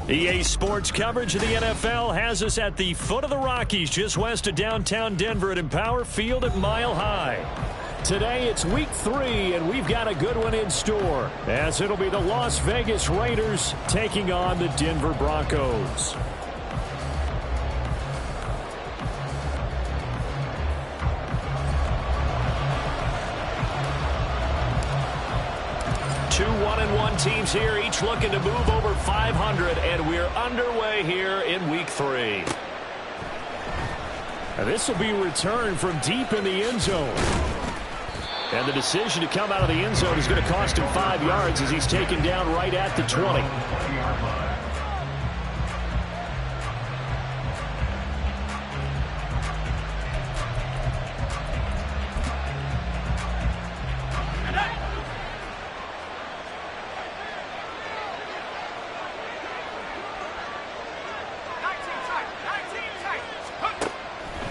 EA Sports coverage of the NFL has us at the foot of the Rockies, just west of downtown Denver at Empower Field at Mile High. Today it's week 3, and we've got a good one in store, as it'll be the Las Vegas Raiders taking on the Denver Broncos. Two 1-1 teams here, each looking to move over 500, and we're underway here in week 3. And this will be a return from deep in the end zone. And the decision to come out of the end zone is going to cost him 5 yards as he's taken down right at the 20.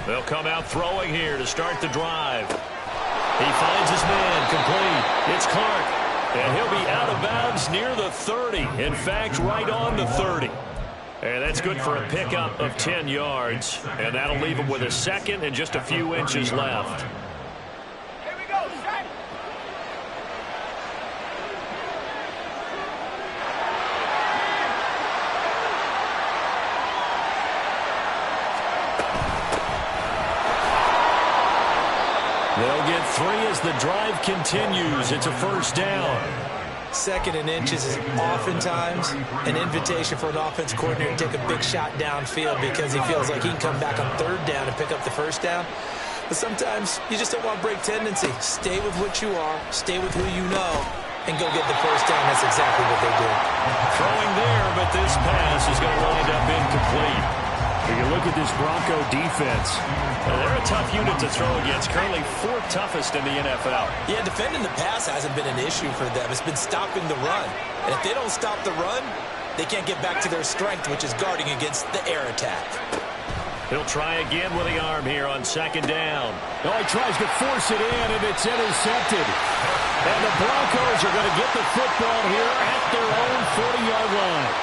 They'll come out throwing here to start the drive. He finds his man, complete. It's Clark, and he'll be out of bounds near the 30. In fact, right on the 30. And that's good for a pickup of 10 yards, and that'll leave him with a second and just a few inches left. They'll get 3 as the drive continues. It's a first down. Second and inches is oftentimes an invitation for an offense coordinator to take a big shot downfield because he feels like he can come back on third down and pick up the first down. But sometimes you just don't want to break tendency. Stay with what you are, stay with who you know, and go get the first down. That's exactly what they did. Throwing there, but this pass is going to wind up incomplete. When you look at this Bronco defense, they're a tough unit to throw against, currently 4th toughest in the NFL. Yeah, defending the pass hasn't been an issue for them. It's been stopping the run. And if they don't stop the run, they can't get back to their strength, which is guarding against the air attack. He'll try again with the arm here on second down. Oh, he tries to force it in, and it's intercepted. And the Broncos are going to get the football here at their own 40-yard line.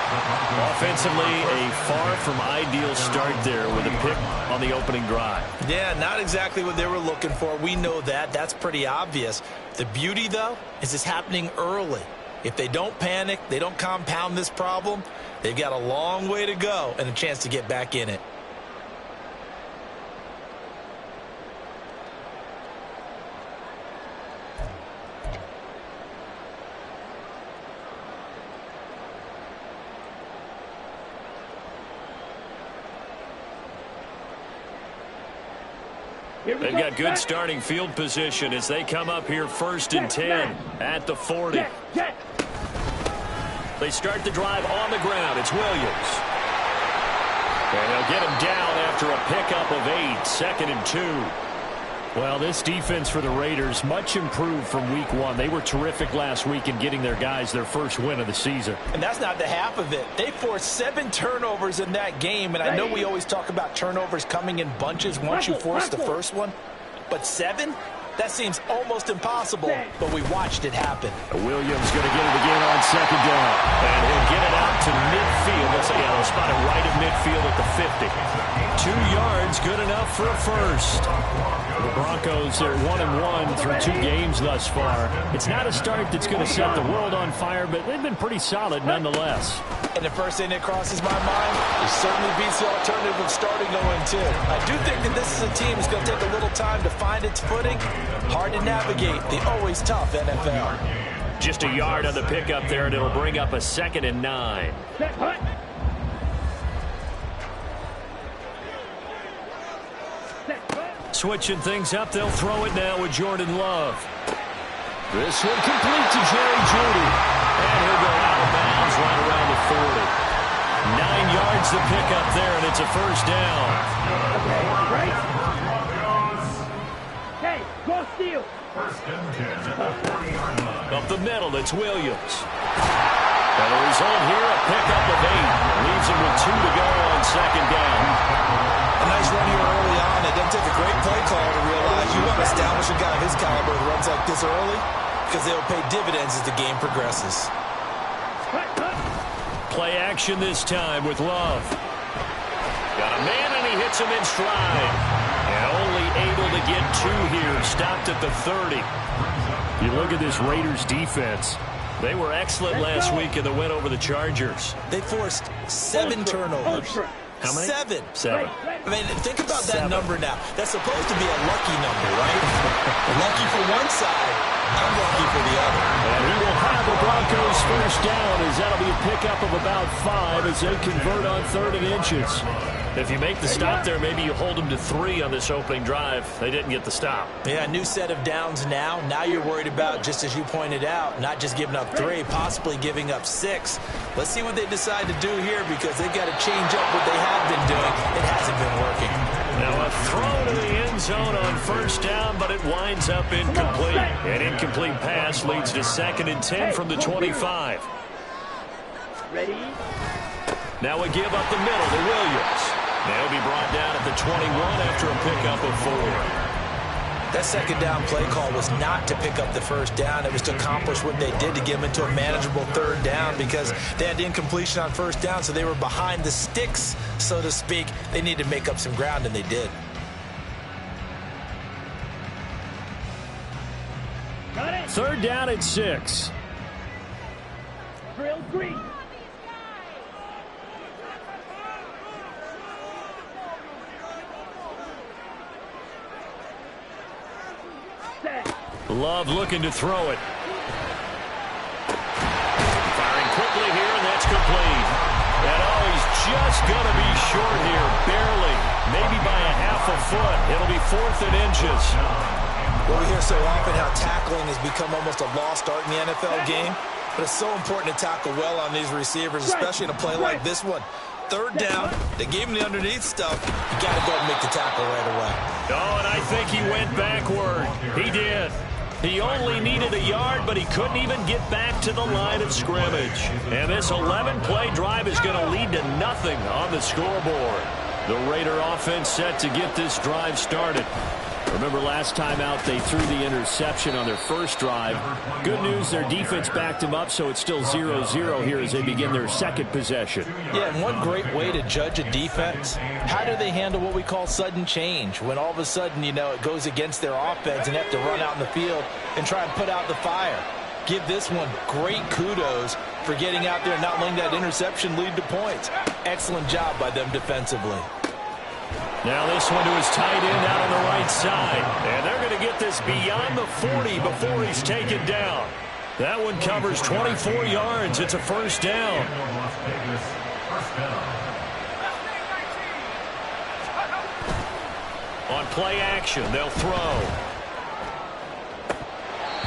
Offensively, a far from ideal start there with a pick on the opening drive. Yeah, not exactly what they were looking for. We know that. That's pretty obvious. The beauty, though, is it's happening early. If they don't panic, they don't compound this problem, they've got a long way to go and a chance to get back in it. They've got good starting field position as they come up here 1st and 10 at the 40. They start the drive on the ground. It's Williams. And they'll get him down after a pickup of 8, 2nd and 2. Well, this defense for the Raiders, much improved from week 1. They were terrific last week in getting their guys their first win of the season. And that's not the half of it. They forced 7 turnovers in that game, and I know we always talk about turnovers coming in bunches once you force the first one, but 7? That seems almost impossible, but we watched it happen. Williams going to get it again on second down, and he'll get it out to midfield. They'll spot it right at midfield at the 50. 2 yards, good enough for a first. The Broncos are 1-1 through 2 games thus far. It's not a start that's going to set the world on fire, but they've been pretty solid nonetheless. And the first thing that crosses my mind, it certainly beats the alternative of starting 0-2. I do think that this is a team that's going to take a little time to find its footing. Hard to navigate the always tough NFL. Just a yard on the pickup there, and it'll bring up a 2nd and 9. Switching things up, they'll throw it now with Jordan Love. This one complete to Jerry Jeudy. And he'll go out of bounds right around the 40. 9 yards to pick up there, and it's a first down. Hey, go steal. Up the middle, it's Williams. And the result here, a pickup of 8. Leaves him with 2 to go on second down. A nice run here early on. It doesn't take a great play call to realize you want to establish a guy of his caliber with runs like this early because they'll pay dividends as the game progresses. Play action this time with Love. Got a man, and he hits him in stride. And only able to get 2 here. Stopped at the 30. You look at this Raiders defense. They were excellent last week in the win over the Chargers. They forced 7 turnovers. How many? 7. 7. I mean, think about that number now. That's supposed to be a lucky number, right? Lucky for one side, unlucky for the other. And he will have the Broncos first down, as that'll be a pickup of about 5 as they convert on 3rd and inches. If you make the stop there, maybe you hold them to 3 on this opening drive. They didn't get the stop. Yeah, new set of downs now. Now you're worried about, just as you pointed out, not just giving up 3, possibly giving up 6. Let's see what they decide to do here because they've got to change up what they have been doing. It hasn't been working. Now a throw to the end zone on first down, but it winds up incomplete. An incomplete pass leads to 2nd and 10 from the 25. Ready? Now a give up the middle to Williams. They'll be brought down at the 21 after a pickup of 4. That second down play call was not to pick up the first down. It was to accomplish what they did to get them into a manageable 3rd down because they had incompletion on first down, so they were behind the sticks, so to speak. They needed to make up some ground, and they did. Got it. 3rd down and 6. Drill 3. Love looking to throw it. Firing quickly here, and that's complete. And he's just going to be short here, barely. Maybe by a half a foot. It'll be 4th and inches. Well, we hear so often how tackling has become almost a lost art in the NFL game. But it's so important to tackle well on these receivers, especially in a play like this one. 3rd down, they gave him the underneath stuff. You got to go and make the tackle right away. Oh, and I think he went backward. He did. He only needed a yard, but he couldn't even get back to the line of scrimmage. And this 11-play drive is going to lead to nothing on the scoreboard. The Raider offense set to get this drive started. Remember last time out they threw the interception on their first drive. Good news, their defense backed them up, so it's still 0-0 here as they begin their second possession. Yeah, and one great way to judge a defense, how do they handle what we call sudden change? When all of a sudden, you know, it goes against their offense and they have to run out in the field and try and put out the fire. Give this one great kudos for getting out there and not letting that interception lead to points. Excellent job by them defensively. Now this one to his tight end out on the right side. And they're going to get this beyond the 40 before he's taken down. That one covers 24 yards. It's a first down. On play action, they'll throw.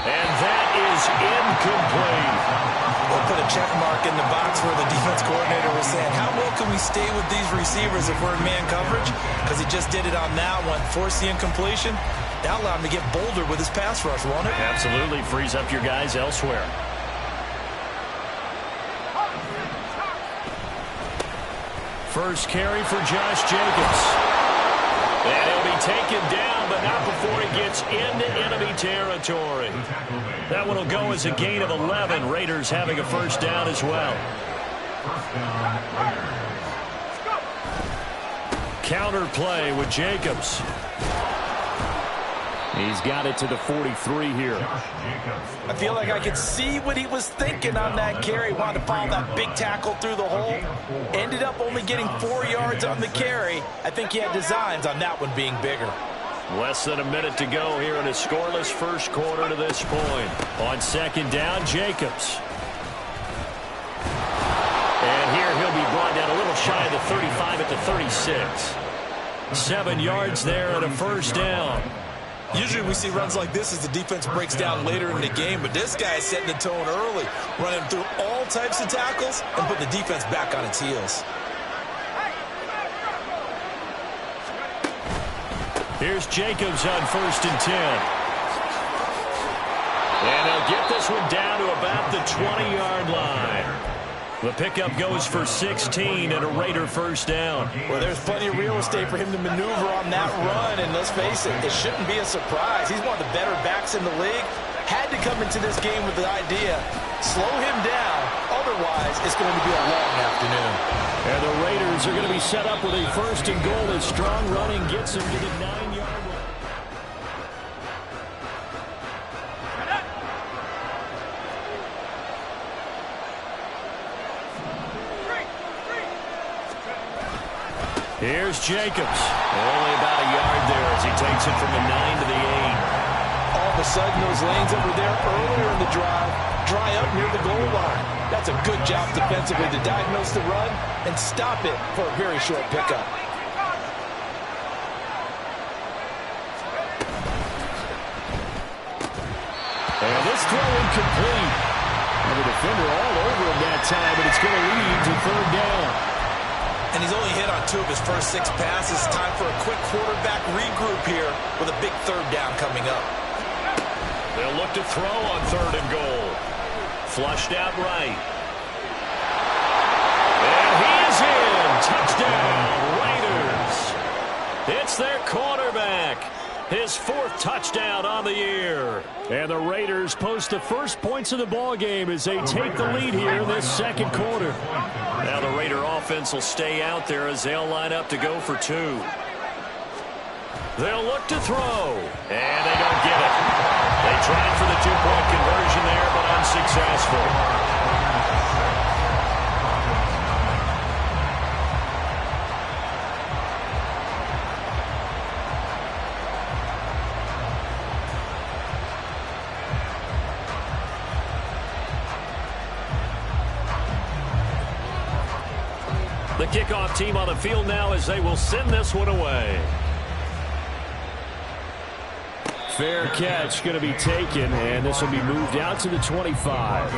And that is incomplete. We'll put a check mark in the box where the defense coordinator was saying, how well can we stay with these receivers if we're in man coverage? Because he just did it on that one. Forced the incompletion. That allowed him to get bolder with his pass rush, won't it? Absolutely. Frees up your guys elsewhere. First carry for Josh Jacobs. And he'll be taken down, but not before he gets into enemy territory. That one will go as a gain of 11. Raiders having a first down as well. Counter play with Jacobs. He's got it to the 43 here. I feel like I could see what he was thinking on that carry. Wanted to follow that big tackle through the hole. Ended up only getting 4 yards on the carry. I think he had designs on that one being bigger. Less than a minute to go here in a scoreless first quarter to this point. On second down, Jacobs. And here he'll be brought down a little shy of the 35 at the 36. 7 yards there and a first down. Usually we see runs like this as the defense breaks down later in the game, but this guy is setting the tone early, running through all types of tackles and put the defense back on its heels. Here's Jacobs on 1st and 10. And they'll get this one down to about the 20-yard line. The pickup goes for 16 and a Raider first down. Well, there's plenty of real estate for him to maneuver on that run, and let's face it, it shouldn't be a surprise. He's one of the better backs in the league. Had to come into this game with the idea, slow him down, otherwise it's going to be a long afternoon. And the Raiders are going to be set up with a 1st and goal as strong running gets them to the 9-yard line. Here's Jacobs. Only about a yard there as he takes it from the 9 to the 8. All of a sudden, those lanes that were there earlier in the drive dry up near the goal line. That's a good job defensively to diagnose the run and stop it for a very short pickup. And this throw incomplete. And the defender all over him that time, but it's going to lead to 3rd down. And he's only hit on 2 of his first 6 passes. Time for a quick quarterback regroup here with a big 3rd down coming up. They'll look to throw on 3rd and goal. Flushed out right. And he is in. Touchdown, Raiders. It's their quarterback. His 4th touchdown on the year. And the Raiders post the first points of the ball game as they take the lead here in this 2nd quarter. Now the Raider offense will stay out there as they'll line up to go for 2. They'll look to throw. And they don't get it. They tried for the 2-point conversion there, but unsuccessful. The kickoff team on the field now as they will send this one away. Fair catch going to be taken, and this will be moved out to the 25.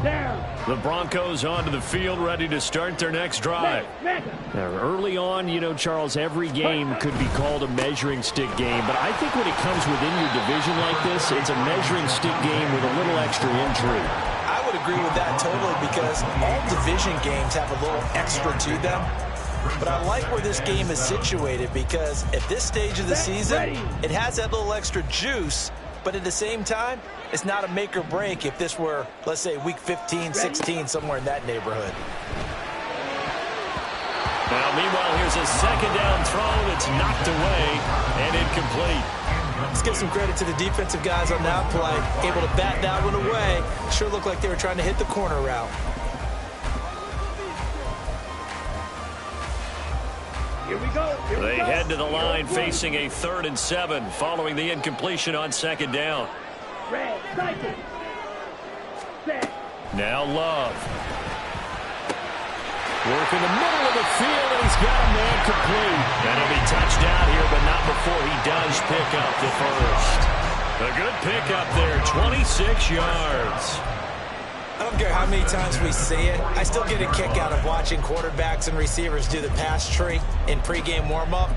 Down. The Broncos onto the field, ready to start their next drive. Now, early on, you know, Charles, every game could be called a measuring stick game, but I think when it comes within your division like this, it's a measuring stick game with a little extra intrigue. I would agree with that totally because all division games have a little extra to them. But I like where this game is situated because at this stage of the season, it has that little extra juice, but at the same time, it's not a make or break if this were, let's say, week 15, 16, somewhere in that neighborhood. Now, meanwhile, here's a 2nd down throw that's knocked away and incomplete. Let's give some credit to the defensive guys on that play. Able to bat that one away. Sure looked like they were trying to hit the corner route. Here we go. They head to the line facing a 3rd and 7 following the incompletion on 2nd down. Red, cycle. Set. Now Love. Work in the middle of the field, and he's got a man complete. And he'll be touched out here, but not before he does pick up the first. A good pickup there, 26 yards. I don't care how many times we see it. I still get a kick out of watching quarterbacks and receivers do the pass tree in pregame warm-up.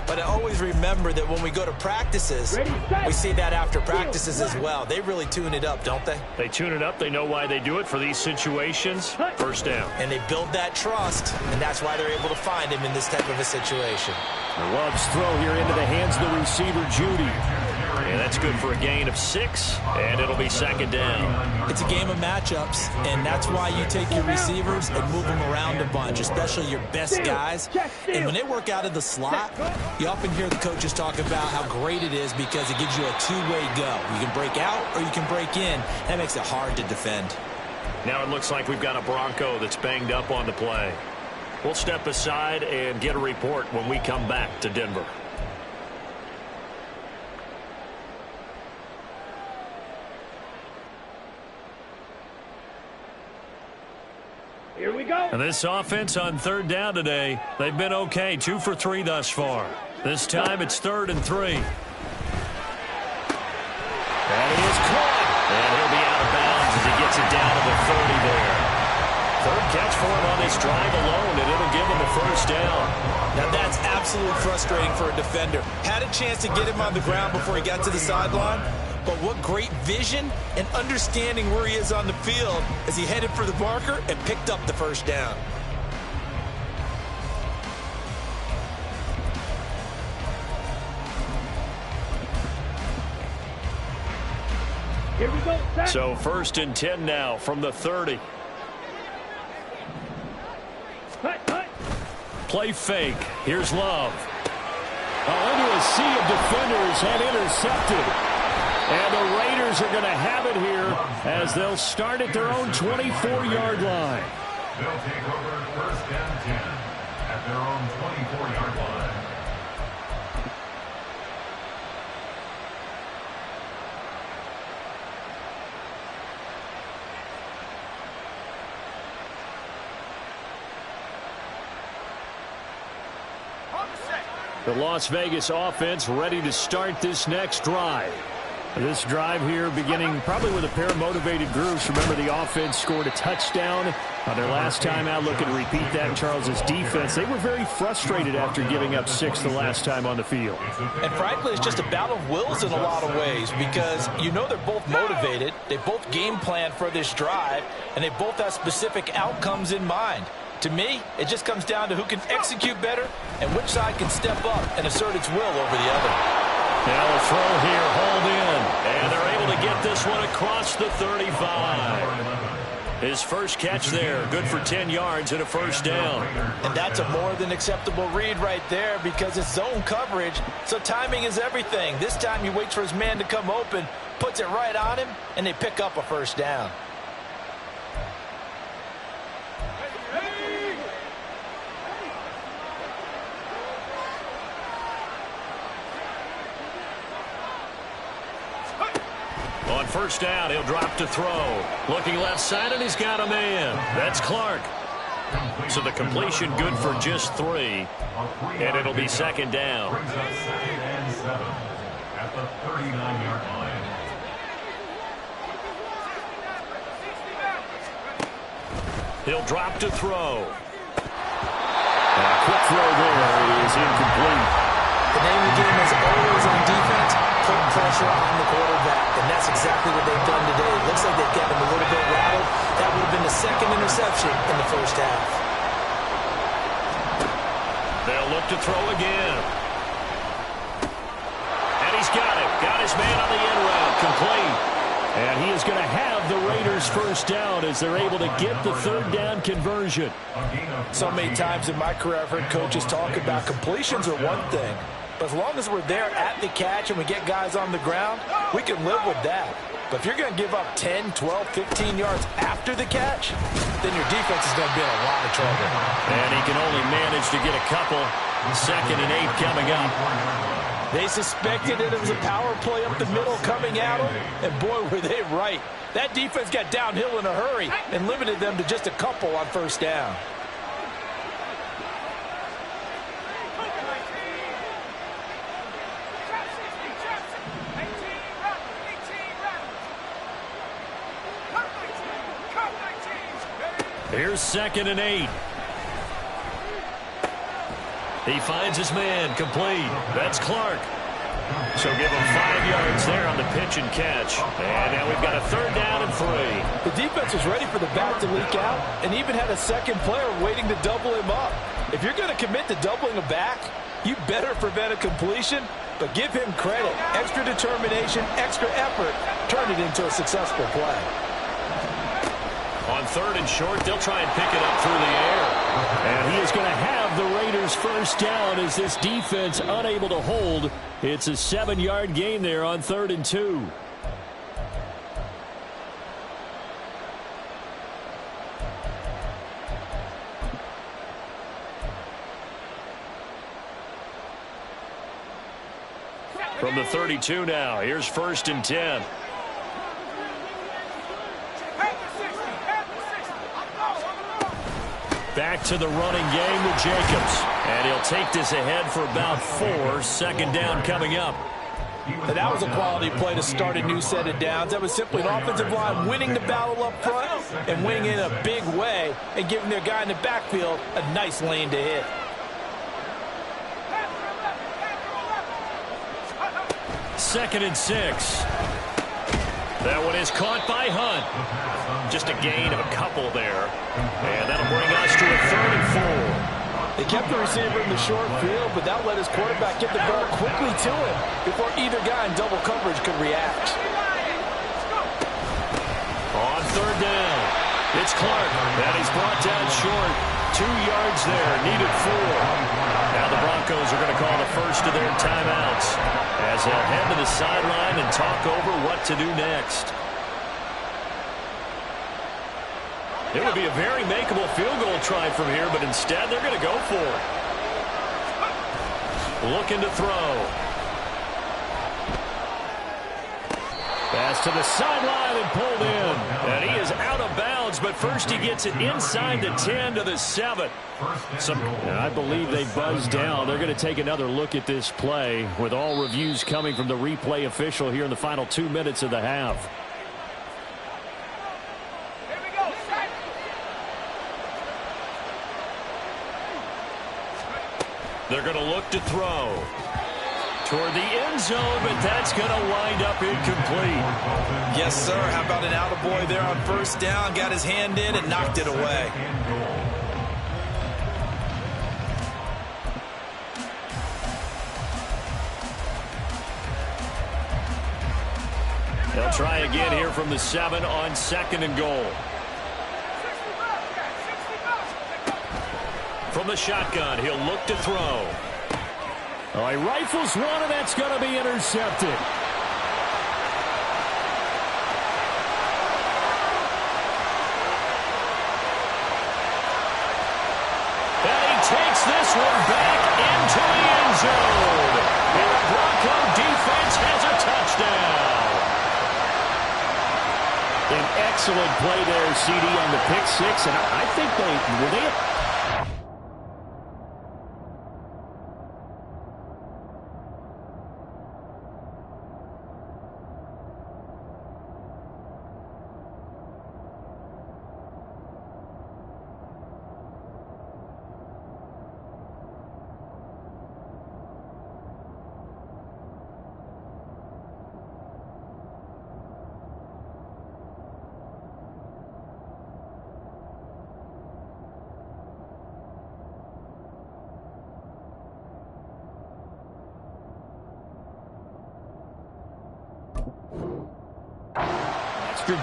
But I always remember that when we go to practices, we see that after practices as well. They really tune it up, don't they? They tune it up. They know why they do it for these situations. First down. And they build that trust, and that's why they're able to find him in this type of a situation. Love's throw here into the hands of the receiver, Judy. And that's good for a gain of 6, and it'll be 2nd down. It's a game of matchups, and that's why you take your receivers and move them around a bunch, especially your best guys. And when they work out of the slot, you often hear the coaches talk about how great it is because it gives you a two-way go. You can break out or you can break in. That makes it hard to defend. Now it looks like we've got a Bronco that's banged up on the play. We'll step aside and get a report when we come back to Denver. Here we go. And this offense on third down today, they've been okay. 2 for 3 thus far. This time it's 3rd and 3. And he is caught. And he'll be out of bounds as he gets it down to the 30 there. 3rd catch for him on this drive alone, and it'll give him a 1st down. Now that's absolutely frustrating for a defender. Had a chance to get him on the ground before he got to the sideline, but what great vision and understanding where he is on the field as he headed for the marker and picked up the 1st down. Here we go. Set. So 1st and 10 now from the 30. Cut. Play fake. Here's Love. Into a sea of defenders and intercepted. And the Raiders are going to have it here as they'll start at their own 24-yard line. They'll take over 1st and 10 at their own 24-yard line. The Las Vegas offense ready to start this next drive. This drive here beginning probably with a pair of motivated groups. Remember, the offense scored a touchdown on their last time out. Looking to repeat that in Charles's defense. They were very frustrated after giving up 6 the last time on the field. And frankly, it's just a battle of wills in a lot of ways because you know they're both motivated. They both game plan for this drive, and they both have specific outcomes in mind. To me, it just comes down to who can execute better and which side can step up and assert its will over the other. Now a throw here, hauled in, and they're able to get this one across the 35. His first catch there, good for 10 yards and a 1st down. And that's a more than acceptable read right there because it's zone coverage, so timing is everything. This time he waits for his man to come open, puts it right on him, and they pick up a 1st down. On 1st down, he'll drop to throw. Looking left side, and he's got a man. That's Clark. So the completion good for just 3. And it'll be 2nd down. Brings us 2nd and 7 at the 39-yard line. He'll drop to throw. Quick throw there. It is incomplete. The name of the game is always on defense. Put pressure on the quarterback, and that's exactly what they've done today. It looks like they've got him a little bit rattled. That would have been the 2nd interception in the 1st half. They'll look to throw again. And he's got it. Got his man on the end route. Complete. And he is going to have the Raiders' 1st down as they're able to get the 3rd down conversion. So many times in my career I've heard coaches talk about completions are one thing. But as long as we're there at the catch and we get guys on the ground, we can live with that. But if you're going to give up 10, 12, 15 yards after the catch, then your defense is going to be in a lot of trouble. And he can only manage to get a couple. 2nd and 8 coming up. They suspected it was a power play up the middle coming at them, and boy, were they right. That defense got downhill in a hurry and limited them to just a couple on 1st down. Here's 2nd and 8. He finds his man, complete. That's Clark. So give him 5 yards there on the pitch and catch. And now we've got a 3rd down and 3. The defense was ready for the back to leak out and even had a 2nd player waiting to double him up. If you're going to commit to doubling a back, you better prevent a completion, but give him credit. Extra determination, extra effort, turn it into a successful play. On 3rd and short, they'll try and pick it up through the air. And he is going to have the Raiders' 1st down as this defense unable to hold. It's a 7-yard gain there on 3rd and 2. From the 32 now, here's 1st and 10. Back to the running game with Jacobs. And he'll take this ahead for about 4. Second down coming up. And that was a quality play to start a new set of downs. That was simply an offensive line winning the battle up front and winning in a big way and giving their guy in the backfield a nice lane to hit. Second and 6. That one is caught by Hunt. Just a gain of a couple there. And that'll bring us to a 3rd and 4. They kept the receiver in the short field, but that let his quarterback get the ball quickly to him before either guy in double coverage could react. On 3rd down, it's Clark, and he's brought down short. 2 yards there, needed 4. Now the Broncos are going to call the first of their timeouts as they'll head to the sideline and talk over what to do next. It would be a very makeable field goal try from here, but instead they're going to go for it. Looking to throw. Pass to the sideline and pulled in. And he is out of bounds, but first he gets it inside the 10 to the 7. I believe they buzzed down. They're going to take another look at this play with all reviews coming from the replay official here in the final 2 minutes of the half. They're going to look to throw toward the end zone, but that's going to wind up incomplete. Yes, sir. How about an attaboy there on 1st down? Got his hand in and knocked it away. They'll try again here from the 7 on 2nd and goal. From the shotgun, he'll look to throw. Oh, he rifles one, and that's going to be intercepted. And he takes this one back into the end zone. And the Bronco defense has a touchdown. An excellent play there, CD, on the pick 6. And I think they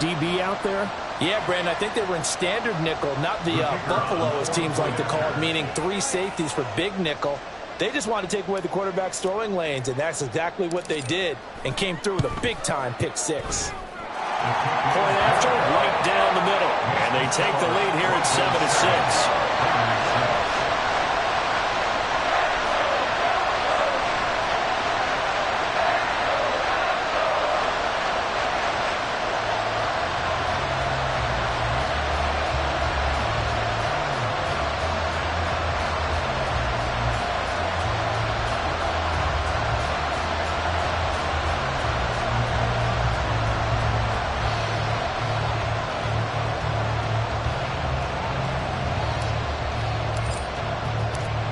DB out there? Yeah, Brandon, I think they were in standard nickel, not the Buffalo, as teams like to call it, meaning 3 safeties for big nickel. They just wanted to take away the quarterback's throwing lanes, and that's exactly what they did and came through with a big-time pick 6. Point after, right down the middle. And they take the lead here at 7-6.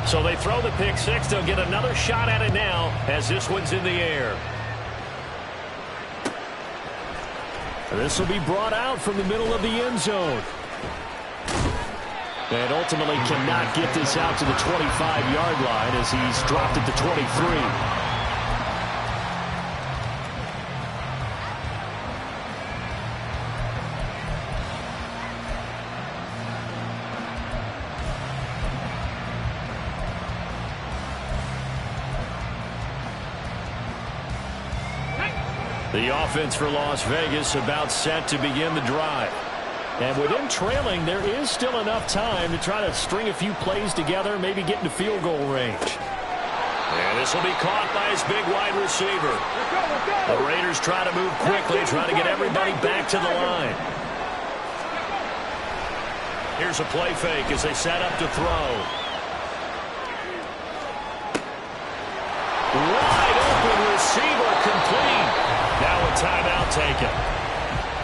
So they throw the pick 6. They'll get another shot at it now as this one's in the air. This will be brought out from the middle of the end zone. And ultimately cannot get this out to the 25-yard line as he's dropped at the 23. The offense for Las Vegas about set to begin the drive. And with them trailing, there is still enough time to try to string a few plays together, maybe get into field goal range. And this will be caught by his big wide receiver. The Raiders try to move quickly, try to get everybody back to the line. Here's a play fake as they set up to throw. Wide open receiver complete. Now a timeout taken.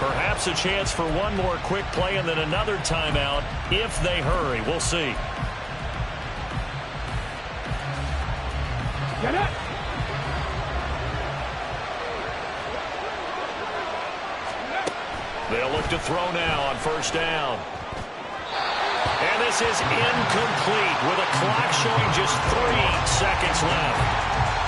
Perhaps a chance for one more quick play and then another timeout if they hurry. We'll see. Get up. They'll look to throw now on first down. And this is incomplete with a clock showing just 3 seconds left.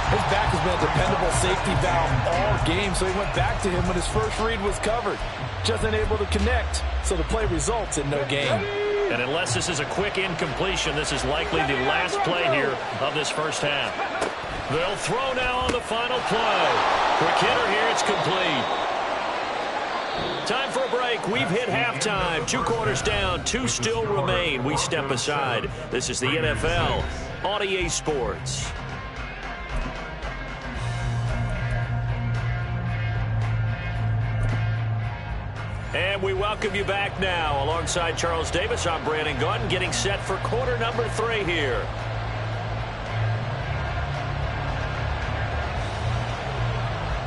His back has been a dependable safety valve all game, so he went back to him when his first read was covered. Just unable to connect, so the play results in no gain. And unless this is a quick incompletion, this is likely the last play here of this first half. They'll throw now on the final play. Quick hitter here, it's complete. Time for a break. We've hit halftime. 2 quarters down, 2 still remain. We step aside. This is the NFL on EA Sports. And we welcome you back now. Alongside Charles Davis, I'm Brandon Gaudin, getting set for quarter number 3 here.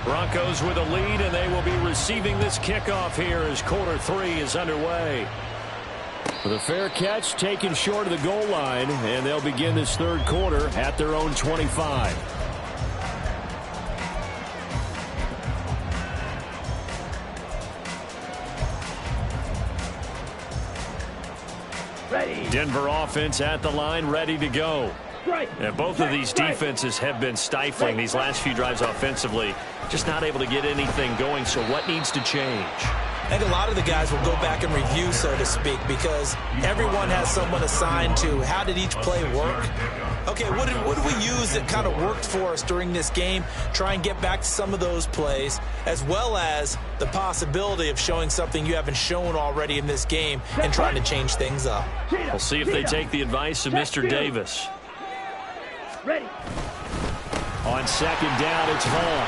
Broncos with a lead, and they will be receiving this kickoff here as quarter 3 is underway. With a fair catch taken short of the goal line, and they'll begin this third quarter at their own 25. Ready. Denver offense at the line, ready to go. And both of these defenses have been stifling these last few drives offensively. Just not able to get anything going, so what needs to change? I think a lot of the guys will go back and review, so to speak, because everyone has someone assigned to how did each play work. Okay, what did we use that kind of worked for us during this game? Try and get back to some of those plays, as well as the possibility of showing something you haven't shown already in this game and trying to change things up. We'll see if they take the advice of Mr. Davis. Ready. On second down, it's Vaughn.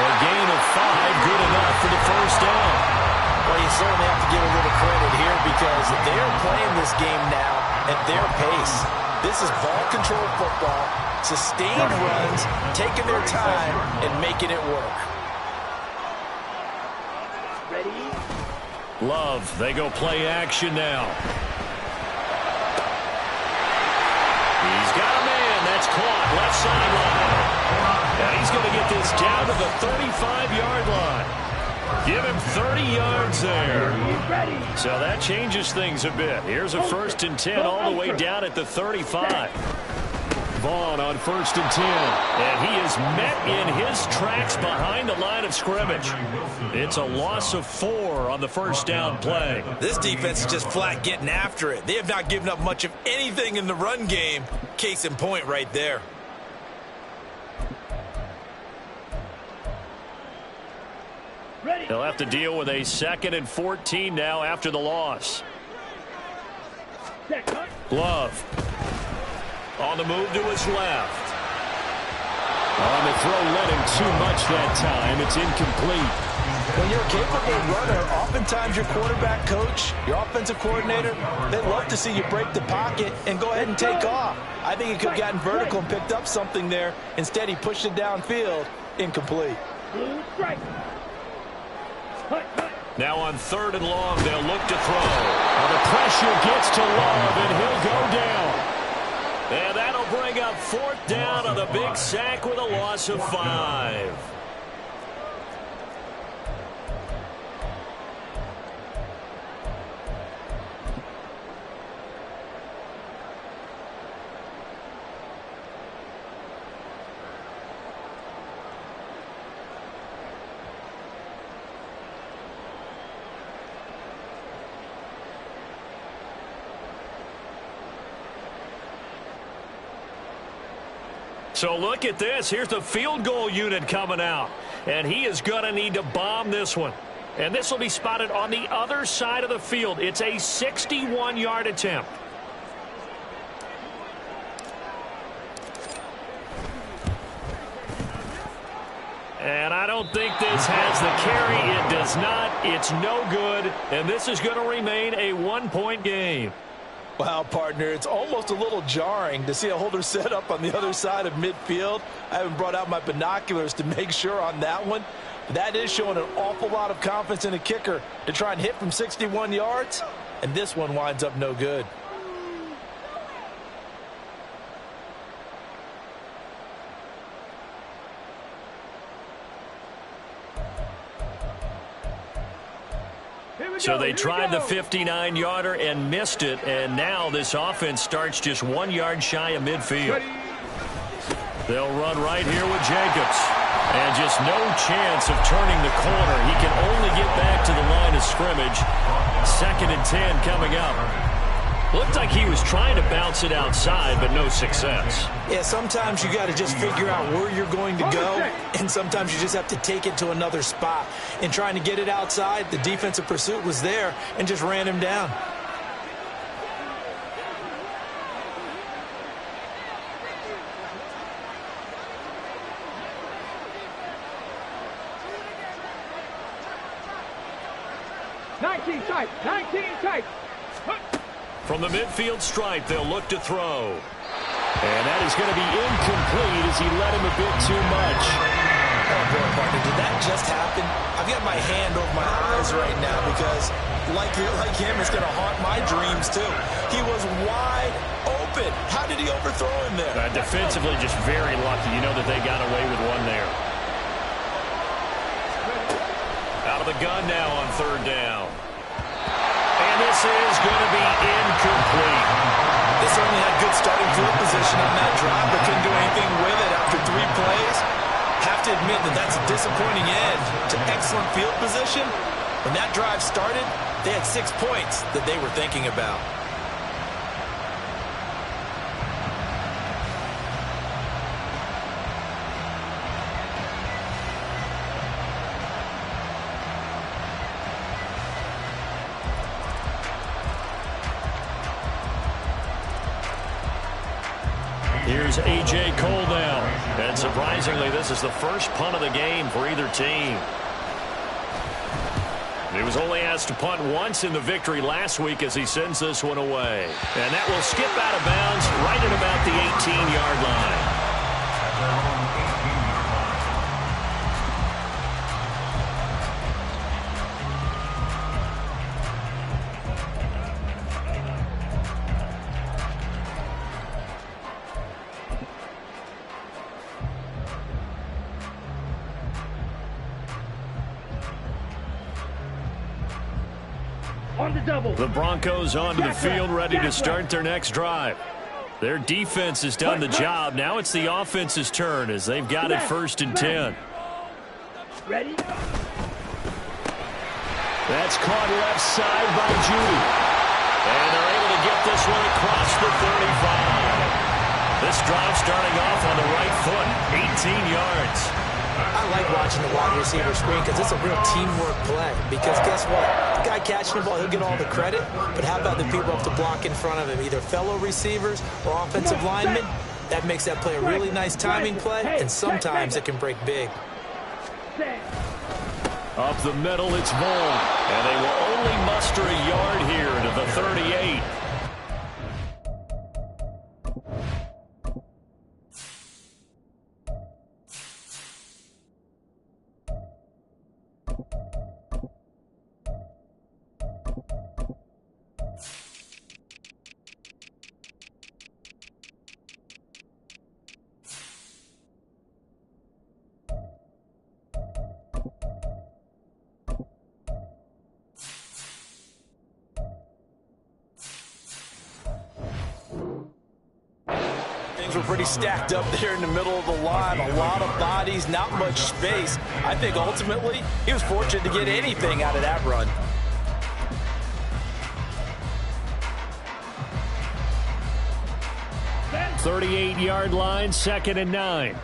A gain of 5, good enough for the first down. Well, you certainly have to give a little credit here because they're playing this game now at their pace. This is ball-control football, sustained runs, taking their time, and making it work. Ready. Love, they go play action now. He's got a man. That's caught. Left sideline. And he's going to get this down to the 35-yard line. Give him 30 yards there. So that changes things a bit. Here's a 1st and 10 all the way down at the 35. Vaughn on 1st and 10. And he is met in his tracks behind the line of scrimmage. It's a loss of 4 on the first down play. This defense is just flat getting after it. They have not given up much of anything in the run game. Case in point right there. Ready. They'll have to deal with a 2nd and 14 now after the loss. Love. On the move to his left. On the throw, let him too much that time. It's incomplete. When you're a capable runner, oftentimes your quarterback coach, your offensive coordinator, they love to see you break the pocket and go ahead and take off. I think he could have gotten vertical and picked up something there. Instead, he pushed it downfield. Incomplete. Blue strike. Now on 3rd and long, they'll look to throw. Well, the pressure gets to Love, and he'll go down. And that'll bring up 4th down on the big sack with a loss of 5. So look at this. Here's the field goal unit coming out. And he is going to need to bomb this one. And this will be spotted on the other side of the field. It's a 61-yard attempt. And I don't think this has the carry. It does not. It's no good. And this is going to remain a one-point game. Wow, partner, it's almost a little jarring to see a holder set up on the other side of midfield. I haven't brought out my binoculars to make sure on that one. That is showing an awful lot of confidence in a kicker to try and hit from 61 yards. And this one winds up no good. So they tried the 59-yarder and missed it, and now this offense starts just 1 yard shy of midfield. They'll run right here with Jacobs. And just no chance of turning the corner. He can only get back to the line of scrimmage. 2nd and 10 coming up. Looked like he was trying to bounce it outside, but no success. Yeah, sometimes you got to just figure out where you're going to go, and sometimes you just have to take it to another spot. In trying to get it outside, the defensive pursuit was there and just ran him down. Tight. From the midfield stripe, they'll look to throw. And that is going to be incomplete as he led him a bit too much. Oh, boy, partner, did that just happen? I've got my hand over my eyes right now because, like him, it's going to haunt my dreams, too. He was wide open. How did he overthrow him there? Defensively, just very lucky. You know that they got away with one there. Out of the gun now on 3rd down. And this is going to be incomplete. They certainly had good starting field position on that drive, but couldn't do anything with it after 3 plays. Have to admit that that's a disappointing end to excellent field position. When that drive started, they had 6 points that they were thinking about. Here's A.J. Cole now. And surprisingly, this is the first punt of the game for either team. He was only asked to punt once in the victory last week as he sends this one away. And that will skip out of bounds right at about the 18-yard line. On the double. The Broncos onto the field ready to start their next drive. Their defense has done the job. Now it's the offense's turn as they've got it 1st and 10. Ready? That's caught left side by Judy. And they're able to get this one across the 35. This drive starting off on the right foot, 18 yards. I like watching the wide receiver screen because it's a real teamwork play. Because guess what? The guy catching the ball, he'll get all the credit. But how about the people up to block in front of him, either fellow receivers or offensive linemen? That makes that play a really nice timing play, and sometimes it can break big. Up the middle, it's Vaughn. And they will only muster a yard here to the 38. Were pretty stacked up there in the middle of the line. A lot of bodies, not much space. I think ultimately he was fortunate to get anything out of that run. That 38-yard line, 2nd and 9.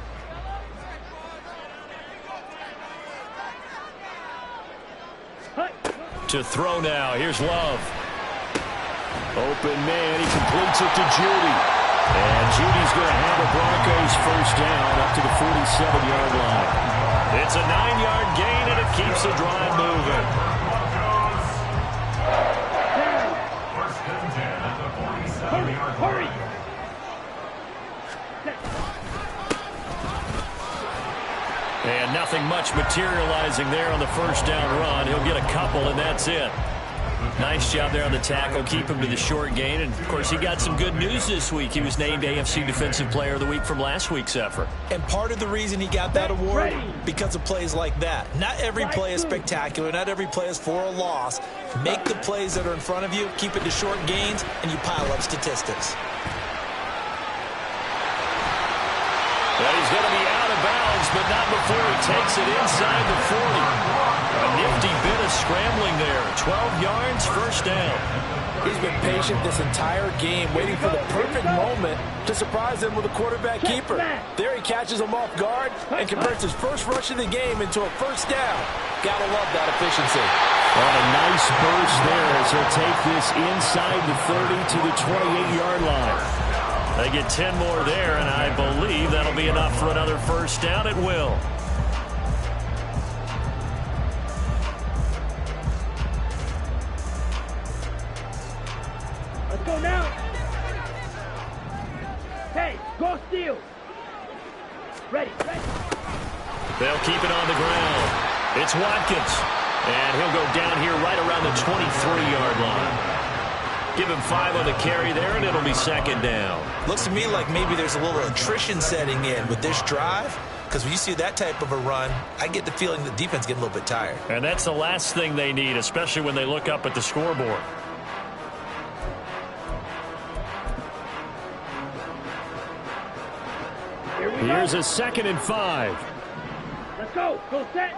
To throw now. Here's Love. Open man. He completes it to Judy. And Judy's going to have the Broncos 1st down up to the 47-yard line. It's a 9-yard gain, and it keeps the drive moving. First and 10 at the 47-yard line. Hurry! And nothing much materializing there on the first down run. He'll get a couple, and that's it. Nice job there on the tackle. Keep him to the short gain. And, of course, he got some good news this week. He was named AFC Defensive Player of the Week from last week's effort. And part of the reason he got that award, because of plays like that. Not every play is spectacular. Not every play is for a loss. Make the plays that are in front of you, keep it to short gains, and you pile up statistics. Well, he's going to be out of bounds, but not before he takes it inside the 40. A nifty bit of scrambling there. 12 yards, first down. He's been patient this entire game, waiting for the perfect moment to surprise them with a quarterback keeper. There he catches him off guard and converts his first rush of the game into a first down. Gotta love that efficiency. Well, a nice burst there as he'll take this inside the 30 to the 28-yard line. They get 10 more there, and I believe that'll be enough for another first down. It will. Let's go now. Hey, go steal. Ready. They'll keep it on the ground. It's Watkins, and he'll go down here right around the 23-yard line. Give him 5 on the carry there, and it'll be second down. Looks to me like maybe there's a little attrition setting in with this drive, because when you see that type of a run, I get the feeling the defense getting a little bit tired. And that's the last thing they need, especially when they look up at the scoreboard. Here's a 2nd and 5. Let's go. Go set.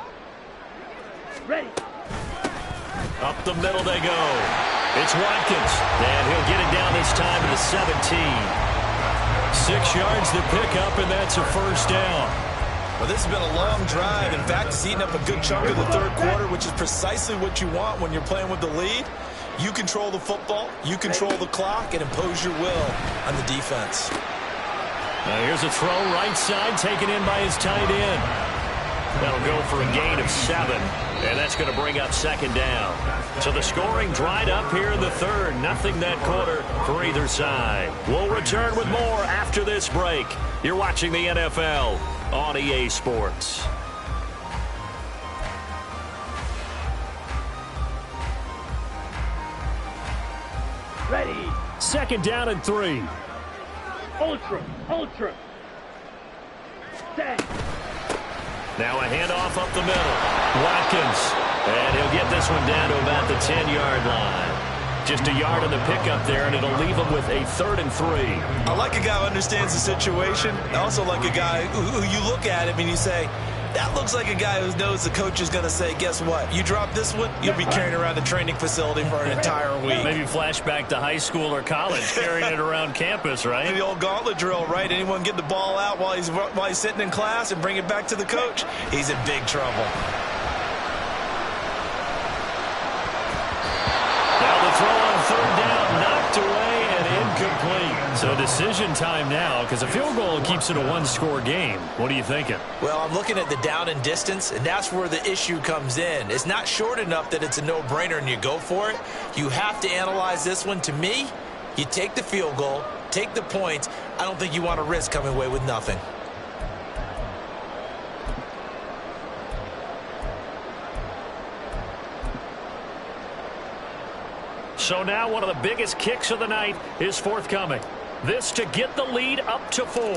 Ready. Up the middle they go. It's Watkins, and he'll get it down this time to the 17. 6 yards to pick up, and that's a first down. Well, this has been a long drive. In fact, it's eaten up a good chunk of the third quarter, which is precisely what you want when you're playing with the lead. You control the football, you control the clock, and impose your will on the defense. Now here's a throw right side, taken in by his tight end. That'll go for a gain of 7, and that's going to bring up second down. So the scoring dried up here in the third. Nothing that quarter for either side. We'll return with more after this break. You're watching the NFL on EA Sports. Ready. 2nd down and 3. Ultra. Set. Now a handoff up the middle. Watkins. And he'll get this one down to about the 10-yard line. Just a yard on the pickup there, and it'll leave him with a 3rd and 3. I like a guy who understands the situation. I also like a guy who you look at him and you say, that looks like a guy who knows the coach is going to say, guess what? You drop this one, you'll be carrying around the training facility for an entire week. Maybe flashback to high school or college, carrying it around campus, right? The old gauntlet drill, right? Anyone get the ball out while he's sitting in class and bring it back to the coach? He's in big trouble. Now the throw on 3rd down, knocked away and incomplete. So decision time now, because a field goal keeps it a 1-score game. What are you thinking? Well, I'm looking at the down and distance, and that's where the issue comes in. It's not short enough that it's a no-brainer and you go for it. You have to analyze this one. To me, you take the field goal, take the points. I don't think you want to risk coming away with nothing. So now one of the biggest kicks of the night is forthcoming. This to get the lead up to 4. And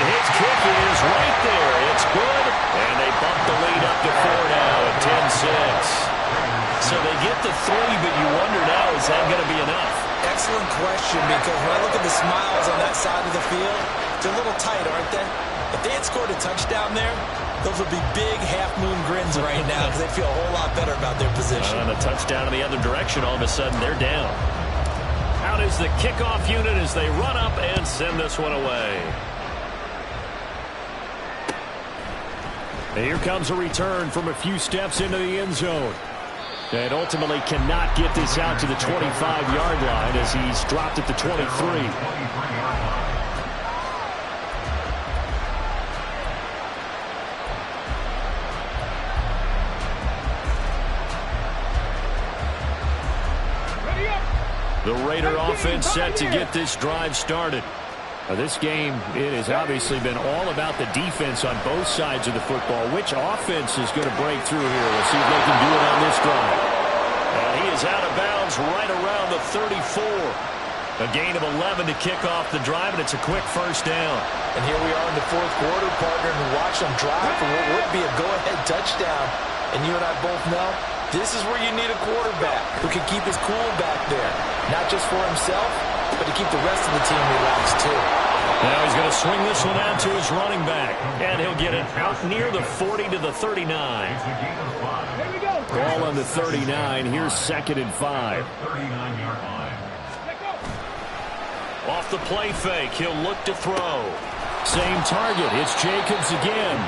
his kick is right there. It's good. And they bump the lead up to 4 now at 10-6. So they get the 3, but you wonder now, is that going to be enough? Excellent question, because when I look at the smiles on that side of the field, they're a little tight, aren't they? If they had scored a touchdown there, those would be big half-moon grins right now because they feel a whole lot better about their position. And a touchdown in the other direction, all of a sudden they're down. Out is the kickoff unit as they run up and send this one away. And here comes a return from a few steps into the end zone. And ultimately cannot get this out to the 25-yard line as he's dropped at the 23. The Raider offense set to get this drive started. This game, it has obviously been all about the defense on both sides of the football. Which offense is going to break through here? We'll see if they can do it on this drive. And he is out of bounds right around the 34. A gain of 11 to kick off the drive, and it's a quick first down. And here we are in the fourth quarter, partner, and watch them drive for what would be a go-ahead touchdown. And you and I both know this is where you need a quarterback who can keep his cool back there. Not just for himself, but to keep the rest of the team relaxed too. Now he's going to swing this one out to his running back. And he'll get it out near the 40 to the 39. Ball on the 39. Here's 2nd and 5. 39-yard line. Off the play fake, he'll look to throw. Same target. It's Jacobs again.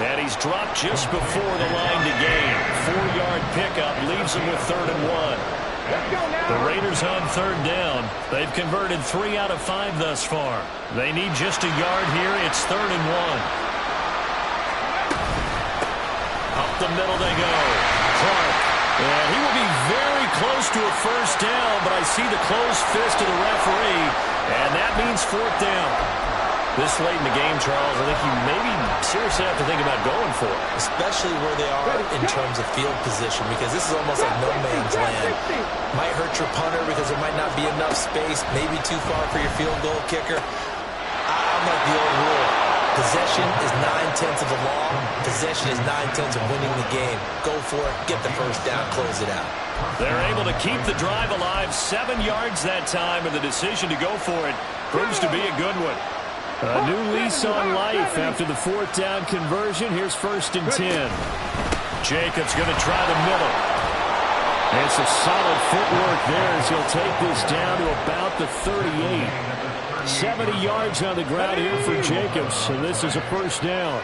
And he's dropped just before the line to gain. 4-yard pickup leaves him with 3rd and 1. The Raiders on 3rd down. They've converted 3 out of 5 thus far. They need just a yard here. It's 3rd and 1. Up the middle they go. Clark. And he will be very close to a first down, but I see the closed fist of the referee, and that means 4th down. This late in the game, Charles, I think you maybe seriously have to think about going for it. Especially where they are in terms of field position, because this is almost like no man's land. Might hurt your punter because there might not be enough space, maybe too far for your field goal kicker. I'm like the old rule. Possession is 9/10 of the law. Possession is 9/10 of winning the game. Go for it. Get the first down. Close it out. They're able to keep the drive alive. 7 yards that time, and the decision to go for it proves to be a good one. A new lease on life after the 4th down conversion. Here's 1st and 10. Jacobs going to try the middle. It's a solid footwork there as he'll take this down to about the 38. 70 yards on the ground here for Jacobs, and this is a first down.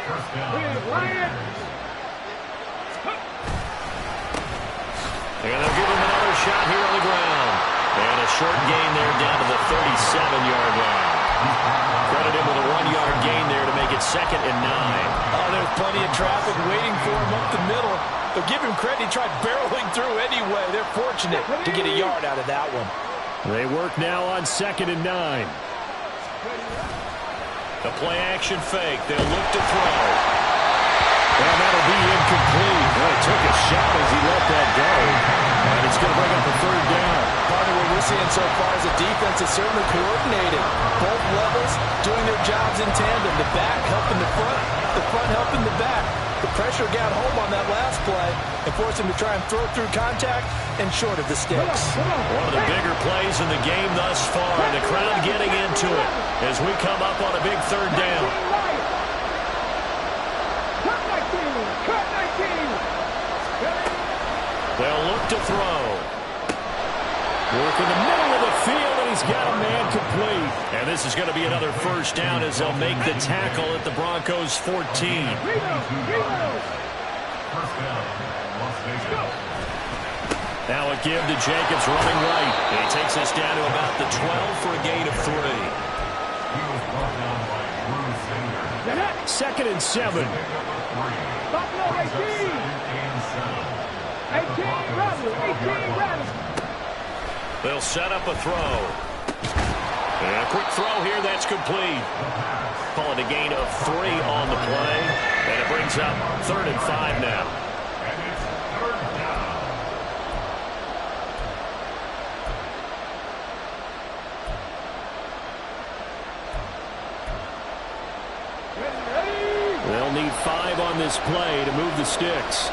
And they'll give him another shot here on the ground. And a short gain there down to the 37-yard line. Credit him with a 1-yard gain there to make it 2nd and 9. Oh, there's plenty of traffic waiting for him up the middle. But give him credit, he tried barreling through anyway. They're fortunate to get a yard out of that one. They work now on 2nd and 9. The play-action fake. They'll look to throw. And that'll be incomplete. Well, he took a shot as he let that go. And it's going to bring up a 3rd down. Part of what we're seeing so far is the defense is certainly coordinated. Both levels doing their jobs in tandem. The back helping the front helping the back. The pressure got home on that last play and forced him to try and throw through contact and short of the sticks. One of the bigger plays in the game thus far. The crowd getting into it as we come up on a big 3rd down. They'll look to throw. Work in the middle of the field, and he's got a man complete. And this is going to be another first down as they'll make the tackle at the Broncos' 14. First down, Las Vegas. Now a give to Jacobs running right. And he takes us down to about the 12 for a gain of 3. He was brought down by Bruce Sanders. 2nd and 7. They'll set up a throw. And a quick throw here, that's complete. Call it a gain of 3 on the play. And it brings up 3rd and 5 now. And it's 3rd down. They'll need 5 on this play to move the sticks.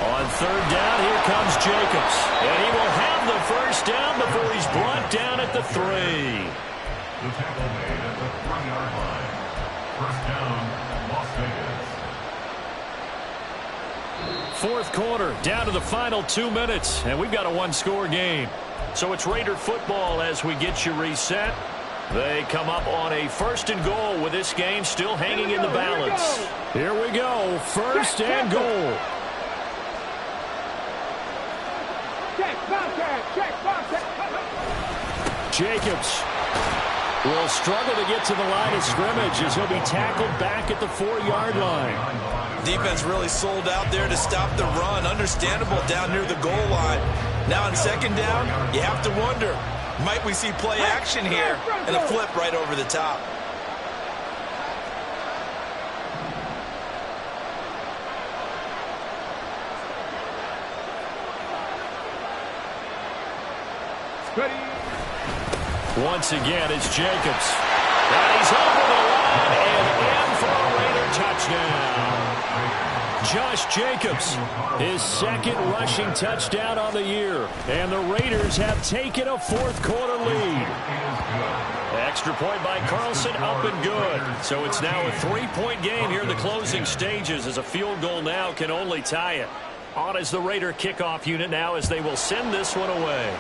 On 3rd down, here comes Jacobs. And he will have the first down before he's brought down at the 3. The tackle made at the 3-yard line. First down, Las Vegas. 4th quarter, down to the final 2 minutes, and we've got a 1-score game. So it's Raider football as we get you reset. They come up on a 1st and goal with this game still hanging in the balance. Here we go, 1st and goal. Jacobs will struggle to get to the line of scrimmage as he'll be tackled back at the 4-yard line. Defense really sold out there to stop the run. Understandable down near the goal line. Now on second down, you have to wonder, might we see play action here and a flip right over the top? Once again, it's Jacobs. And he's over the line and in for a Raider touchdown. Josh Jacobs, his second rushing touchdown on the year. And the Raiders have taken a fourth-quarter lead. Extra point by Carlson, up and good. So it's now a 3-point game here in the closing stages as a field goal now can only tie it. On is the Raider kickoff unit now as they will send this one away.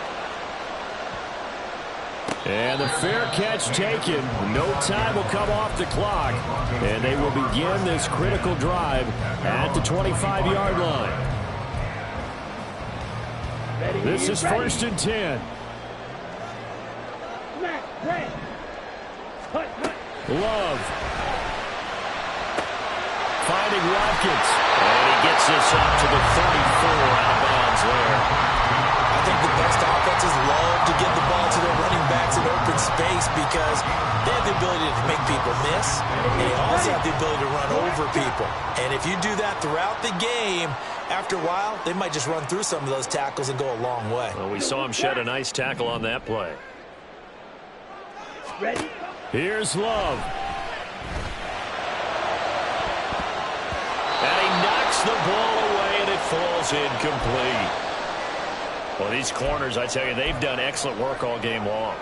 And the fair catch taken. No time will come off the clock. And they will begin this critical drive at the 25-yard line. This is 1st and 10. Love. Finding Watkins. And he gets this up to the 34 out of bounds there. I think the best offenses love to get the ball to their running backs in open space because they have the ability to make people miss, and they also have the ability to run over people. And if you do that throughout the game, after a while, they might just run through some of those tackles and go a long way. Well, we saw him shed a nice tackle on that play. Ready? Here's Love. And he knocks the ball away, and it falls incomplete. Well, these corners, I tell you, they've done excellent work all game long.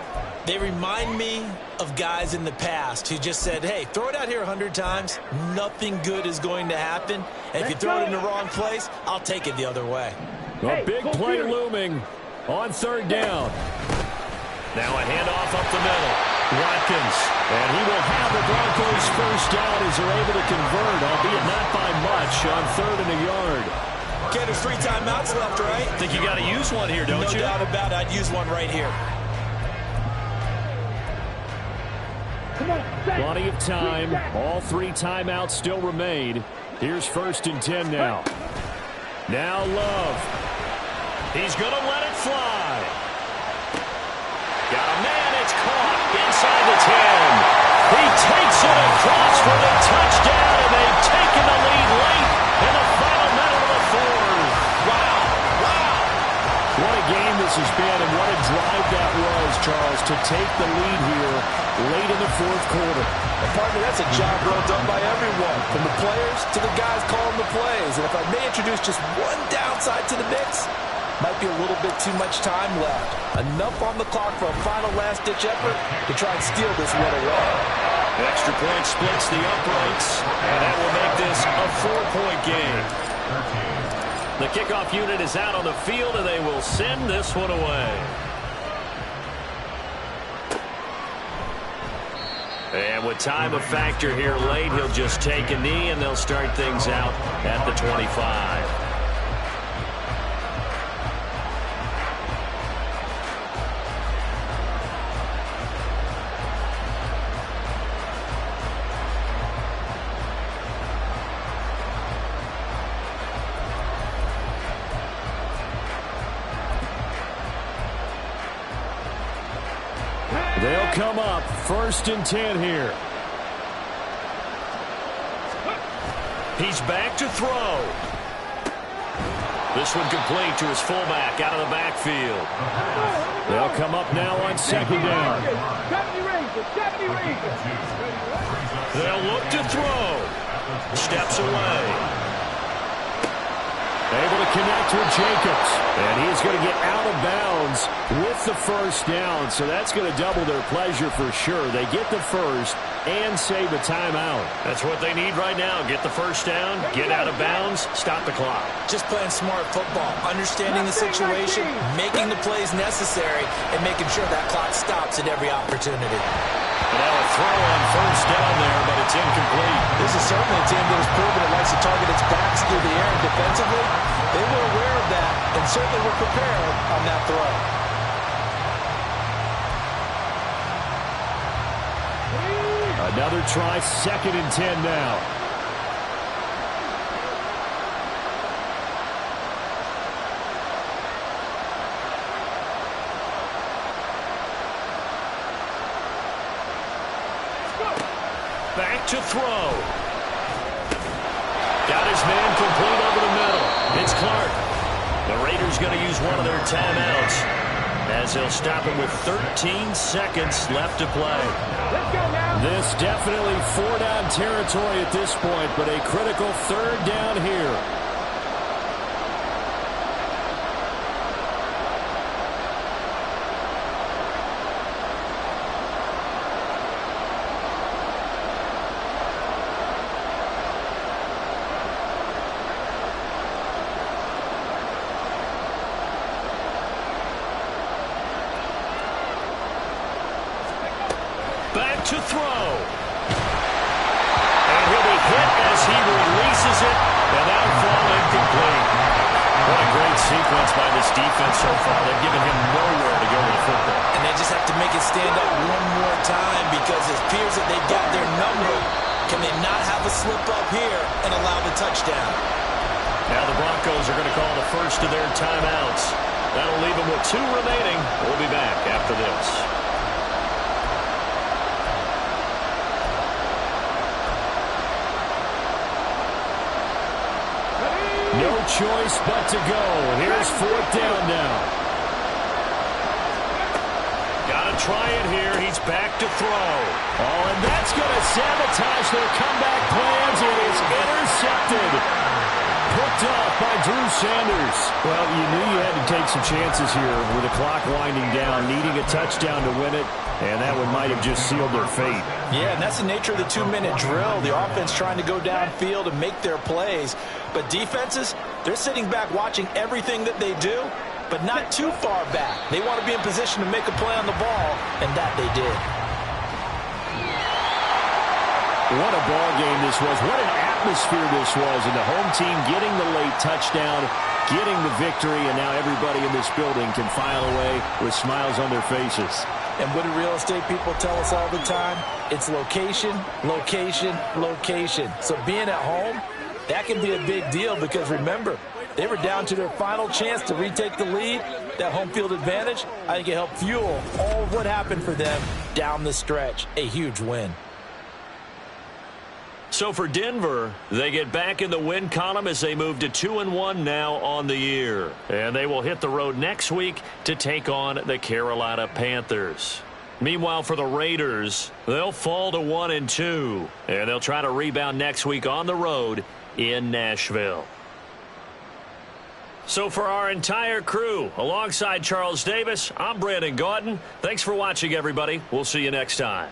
They remind me of guys in the past who just said, hey, throw it out here 100 times. Nothing good is going to happen. And if you throw it in the wrong place, I'll take it the other way. A big play looming on 3rd down. Now a handoff up the middle. Watkins. And he will have the Broncos first down as they're able to convert, albeit not by much, on 3rd and a yard. Okay, there's 3 timeouts left, right? I think you got to use one here, don't you? No doubt about it. I'd use one right here. Plenty of time. All 3 timeouts still remain. Here's 1st and 10 now. Now Love. He's going to let it fly. Got a man. It's caught inside the 10. He takes it across for the touchdown, and they've taken the lead late in the final minute of the 4th. Wow. Wow. What a game this has been, and what a drive that was, Charles, to take the lead here late in the 4th quarter. And partner, that's a job well done by everyone, from the players to the guys calling the plays. And if I may introduce just one downside to the mix, might be a little bit too much time left. Enough on the clock for a final last-ditch effort to try and steal this one away. Extra point splits the uprights, and that will make this a 4-point game. The kickoff unit is out on the field, and they will send this one away. And with time a factor here late, he'll just take a knee, and they'll start things out at the 25. They'll come up 1st and 10 here. He's back to throw. This one complete to his fullback out of the backfield. They'll come up now on 2nd down. They'll look to throw. Steps away. Able to connect with Jacobs. And he's going to get out of bounds with the first down. So that's going to double their pleasure for sure. They get the first and save a timeout. That's what they need right now. Get the first down, get out of bounds, stop the clock. Just playing smart football, understanding the situation, making the plays necessary, and making sure that clock stops at every opportunity. Now a throw on first down there, but it's incomplete. This is certainly a team that has proven it likes to target its backs through the air, and defensively, they were aware of that and certainly were prepared on that throw. Another try, 2nd and 10 now. Back to throw. Got his man complete over the middle. It's Clark. The Raiders going to use one of their timeouts as they'll stop him with 13 seconds left to play. Let's go now. This definitely 4-down territory at this point, but a critical 3rd down here. Back to throw. And he'll be hit as he releases it, and that'll fall incomplete. What a great sequence by this defense so far. They've given him nowhere to go with the football. And they just have to make it stand up one more time because it appears that they've got their number. Can they not have a slip up here and allow the touchdown? Now the Broncos are going to call the first of their timeouts. That'll leave them with 2 remaining. We'll be back after this. No choice but to go. Here's 4th down now. Got to try it here. He's back to throw. Oh, and that's going to sabotage their comeback plans. It is intercepted. Picked off by Drew Sanders. Well, you knew you had to take some chances here with the clock winding down, needing a touchdown to win it, and that one might have just sealed their fate. Yeah, and that's the nature of the 2-minute drill. The offense trying to go downfield and make their plays. But defenses, they're sitting back watching everything that they do, but not too far back. They want to be in position to make a play on the ball, and that they did. What a ball game this was. What an atmosphere this was. And the home team getting the late touchdown, getting the victory, and now everybody in this building can file away with smiles on their faces. And what do real estate people tell us all the time? It's location, location, location. So being at home, that can be a big deal because remember, they were down to their final chance to retake the lead. That home field advantage, I think it helped fuel all of what happened for them down the stretch. A huge win. So for Denver, they get back in the win column as they move to 2-1 now on the year. And they will hit the road next week to take on the Carolina Panthers. Meanwhile, for the Raiders, they'll fall to 1-2. And they'll try to rebound next week on the road in Nashville. So for our entire crew, alongside Charles Davis, I'm Brandon Gaudin. Thanks for watching, everybody. We'll see you next time.